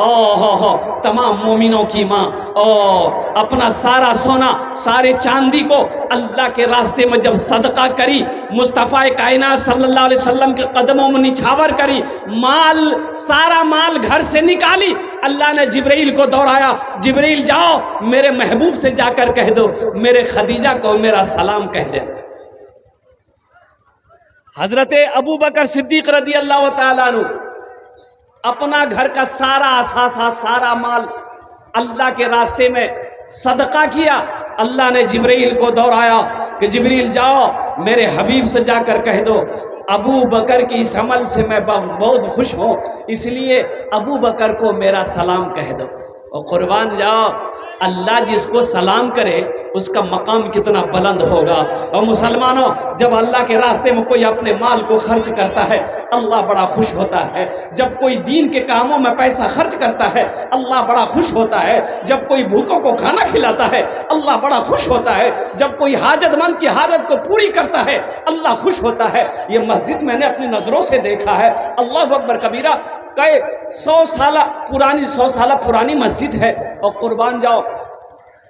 او تمام مومنوں کی ماں، اپنا سارا سونا سارے چاندی کو اللہ کے راستے میں جب صدقہ کری، مصطفیٰ کائنات صلی اللہ علیہ وسلم کے قدموں میں نچھاور کری، مال سارا مال گھر سے نکالی، اللہ نے جبرائیل کو دوڑایا، جبرائیل جاؤ میرے محبوب سے جا کر کہہ دو میرے خدیجہ کو میرا سلام کہہ دے۔ حضرت ابو بکر صدیق رضی اللہ تعالیٰ عنہ اپنا گھر کا سارا اثاثہ سارا مال اللہ کے راستے میں صدقہ کیا، اللہ نے جبرائیل کو دوڑایا کہ جبرائیل جاؤ میرے حبیب سے جا کر کہہ دو ابو بکر کی اس عمل سے میں بہت خوش ہوں، اس لیے ابو بکر کو میرا سلام کہہ دو۔ اور قربان جاؤ اللہ جس کو سلام کرے اس کا مقام کتنا بلند ہوگا۔ اور مسلمانوں جب اللہ کے راستے میں کوئی اپنے مال کو خرچ کرتا ہے اللہ بڑا خوش ہوتا ہے، جب کوئی دین کے کاموں میں پیسہ خرچ کرتا ہے اللہ بڑا خوش ہوتا ہے، جب کوئی بھوکوں کو کھانا کھلاتا ہے اللہ بڑا خوش ہوتا ہے، جب کوئی حاجت مند کی حاجت کو پوری کرتا ہے اللہ خوش ہوتا ہے۔ یہ مسجد میں نے اپنی نظروں سے دیکھا ہے، اللہ اکبر کبیرہ، کہ 100 سالہ پرانی مسجد ہے اور قربان جاؤ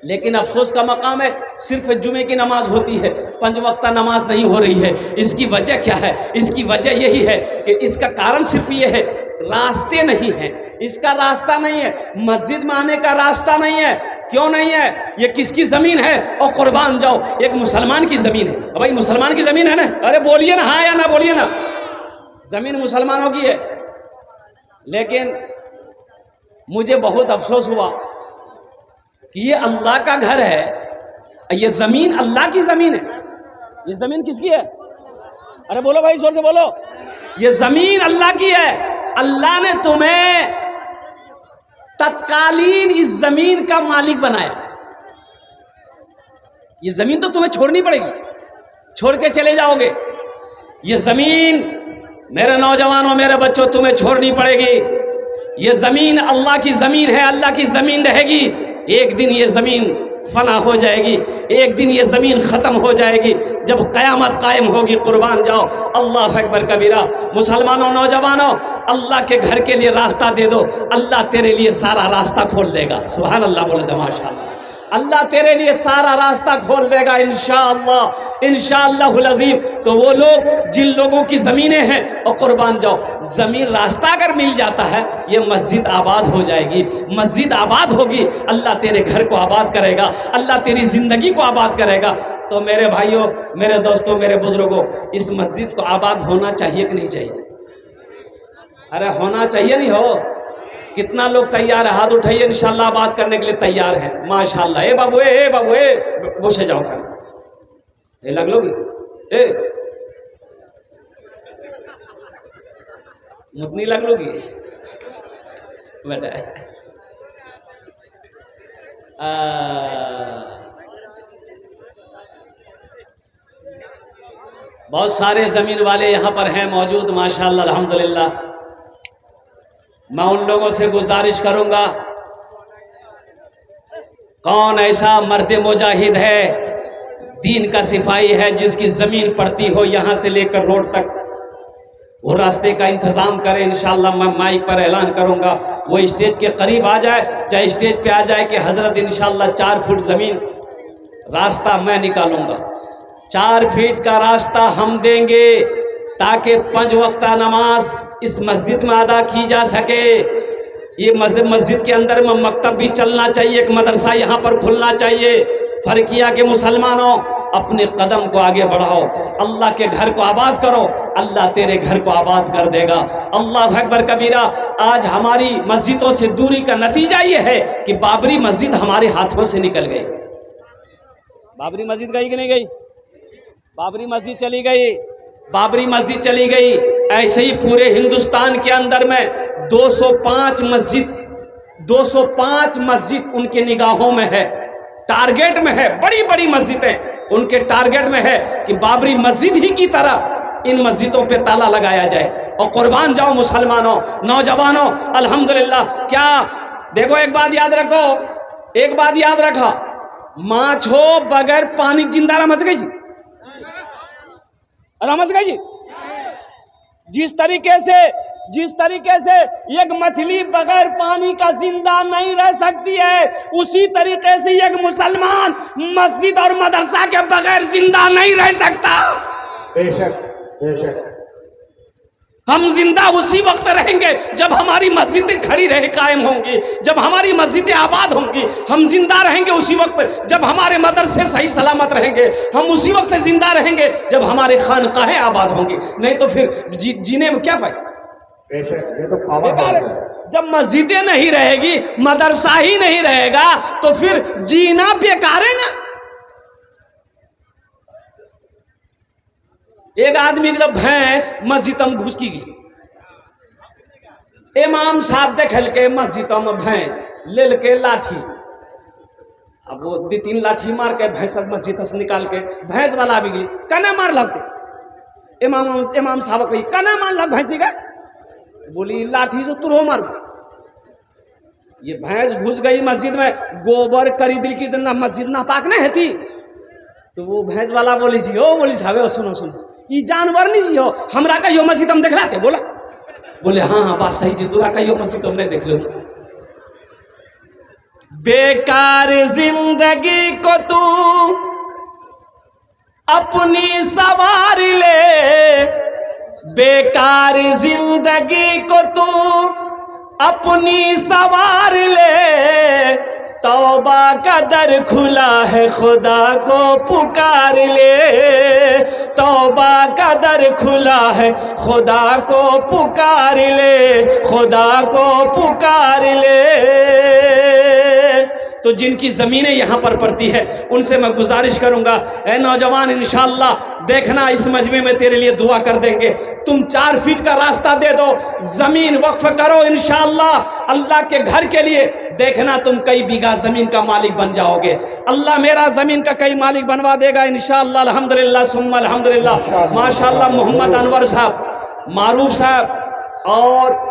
لیکن افسوس کا مقام ہے صرف جمعے کی نماز ہوتی ہے، 5 وقتہ نماز نہیں ہو رہی ہے۔ اس کی وجہ کیا ہے؟ اس کی وجہ یہی ہے کہ اس کا کارن صرف یہ ہے راستے نہیں ہیں، اس کا راستہ نہیں ہے، مسجد میں آنے کا راستہ نہیں ہے۔ کیوں نہیں ہے؟ یہ کس کی زمین ہے؟ اور قربان جاؤ ایک مسلمان کی زمین ہے۔ بھائی مسلمان کی زمین ہے نا، ارے بولیے نا ہاں یا نہ بولیے نا، زمین مسلمانوں کی ہے۔ لیکن مجھے بہت افسوس ہوا کہ یہ اللہ کا گھر ہے، یہ زمین اللہ کی زمین ہے۔ یہ زمین کس کی ہے؟ ارے بولو بھائی زور سے بولو، یہ زمین اللہ کی ہے۔ اللہ نے تمہیں تتکالین اس زمین کا مالک بنایا، یہ زمین تو تمہیں چھوڑنی پڑے گی، چھوڑ کے چلے جاؤ گے۔ یہ زمین میرے نوجوانوں میرے بچوں تمہیں چھوڑنی پڑے گی، یہ زمین اللہ کی زمین ہے، اللہ کی زمین رہے گی، ایک دن یہ زمین فنا ہو جائے گی، ایک دن یہ زمین ختم ہو جائے گی جب قیامت قائم ہوگی۔ قربان جاؤ اللہ اکبر کبیرہ۔ مسلمانوں نوجوانوں اللہ کے گھر کے لیے راستہ دے دو، اللہ تیرے لیے سارا راستہ کھول دے گا۔ سبحان اللہ بولے دے ماشاءاللہ، اللہ تیرے لیے سارا راستہ کھول دے گا انشاءاللہ، انشاءاللہ العظیم۔ تو وہ لوگ جن لوگوں کی زمینیں ہیں اور قربان جاؤ زمین راستہ اگر مل جاتا ہے یہ مسجد آباد ہو جائے گی، مسجد آباد ہوگی، اللہ تیرے گھر کو آباد کرے گا، اللہ تیری زندگی کو آباد کرے گا۔ تو میرے بھائیوں میرے دوستوں میرے بزرگوں اس مسجد کو آباد ہونا چاہیے کہ نہیں چاہیے؟ ارے ہونا چاہیے نہیں ہو؟ کتنا لوگ تیار ہے؟ ہاتھ اٹھائیے انشاءاللہ آباد کرنے کے لیے تیار ہیں ماشاءاللہ۔ اے بابو اے بابو اے بوشے جاؤ کھانا اے لگ لو گی اے متنی لگ لو گی بیٹا۔ بہت سارے زمین والے یہاں پر ہیں موجود ماشاءاللہ الحمدللہ۔ میں ان لوگوں سے گزارش کروں گا کون ایسا مرد مجاہد ہے دین کا سپاہی ہے جس کی زمین پڑتی ہو یہاں سے لے کر روڈ تک، وہ راستے کا انتظام کرے۔ انشاءاللہ میں مائک پر اعلان کروں گا، وہ اسٹیج کے قریب آ جائے، چاہے اسٹیج پہ آ جائے کہ حضرت انشاءاللہ 4 فٹ زمین راستہ میں نکالوں گا، 4 فٹ کا راستہ ہم دیں گے تاکہ 5 وقتہ نماز اس مسجد میں ادا کی جا سکے۔ یہ مسجد کے اندر میں مکتب بھی چلنا چاہیے، ایک مدرسہ یہاں پر کھلنا چاہیے۔ فرقیہ کے مسلمانوں اپنے قدم کو آگے بڑھاؤ، اللہ کے گھر کو آباد کرو، اللہ تیرے گھر کو آباد کر دے گا۔ اللہ اکبر کبیرہ۔ آج ہماری مسجدوں سے دوری کا نتیجہ یہ ہے کہ بابری مسجد ہمارے ہاتھوں سے نکل گئی۔ بابری مسجد گئی کہ نہیں گئی؟ بابری مسجد چلی گئی، بابری مسجد چلی گئی۔ ایسے ہی پورے ہندوستان کے اندر میں 205 مسجد ان کے نگاہوں میں ہے، ٹارگیٹ میں ہے، بڑی بڑی مسجدیں ان کے ٹارگیٹ میں ہے کہ بابری مسجد ہی کی طرح ان مسجدوں پہ تالا لگایا جائے۔ اور قربان جاؤ مسلمانوں نوجوانوں الحمدللہ۔ کیا دیکھو ایک بات یاد رکھو، ایک بات یاد رکھا، ماچھ ہو بغیر پانی زندہ رمس گئی جی، رمس گئی جی۔ جس طریقے سے جس طریقے سے ایک مچھلی بغیر پانی کا زندہ نہیں رہ سکتی ہے، اسی طریقے سے ایک مسلمان مسجد اور مدرسہ کے بغیر زندہ نہیں رہ سکتا۔ بے شک بے شک۔ ہم زندہ اسی وقت رہیں گے جب ہماری مسجدیں کھڑی رہے قائم ہوں گی، جب ہماری مسجدیں آباد ہوں گی۔ ہم زندہ رہیں گے اسی وقت جب ہمارے مدرسے صحیح سلامت رہیں گے۔ ہم اسی وقت زندہ رہیں گے جب ہمارے خانقاہیں آباد ہوں گی، نہیں تو پھر جینے میں کیا فائدہ؟ بے شک، یہ تو پاور ہاؤس ہے۔ جب مسجدیں نہیں رہے گی، مدرسہ ہی نہیں رہے گا تو پھر جینا بیکار ہے نا۔ ایک آدمی کی بھینس مسجد میں گھس کی گئی، امام صاحب دیکھل کے مسجد میں بھینس لے کے لاٹھی، اب وہ دو تین لاٹھی مار کے بھینس مسجد سے نکال کے بھینس والا بھی گئی، کنا مار لگتے امام صاحب کو کنا مار لگ بھینسی کا، بولی لاٹھی سے ترو مار۔ یہ بھینس گھس گئی مسجد میں، گوبر کری دل کی دن مسجد نہ پاک نہیں تھی، تو وہ بھینس والا بولی جی او بولی صاحب سنو سنو یہ جانور نہیں جی ہو ہمرا کا یو مسجد ہم دیکھ لاتے، بولا بولے ہاں ہاں بات صحیح جی تورا کا یو مسجد ہم نہیں دیکھ لوں۔ بیکار زندگی کو تو اپنی سوار لے، بیکار زندگی کو تو اپنی سوار لے، توبہ کا در کھلا ہے خدا کو پکار لے، توبہ کا در کھلا ہے خدا کو پکار لے، خدا کو پکار لے۔ تو جن کی زمینیں یہاں پر پڑتی ہے ان سے میں گزارش کروں گا، اے نوجوان انشاءاللہ دیکھنا اس مجمع میں تیرے لیے دعا کر دیں گے، تم 4 فٹ کا راستہ دے دو، زمین وقف کرو انشاءاللہ اللہ کے گھر کے لیے، دیکھنا تم کئی بیگھہ زمین کا مالک بن جاؤ گے، اللہ میرا زمین کا کئی مالک بنوا دے گا انشاءاللہ الحمدللہ ثم الحمدللہ۔ ماشاءاللہ محمد انور صاحب، معروف صاحب اور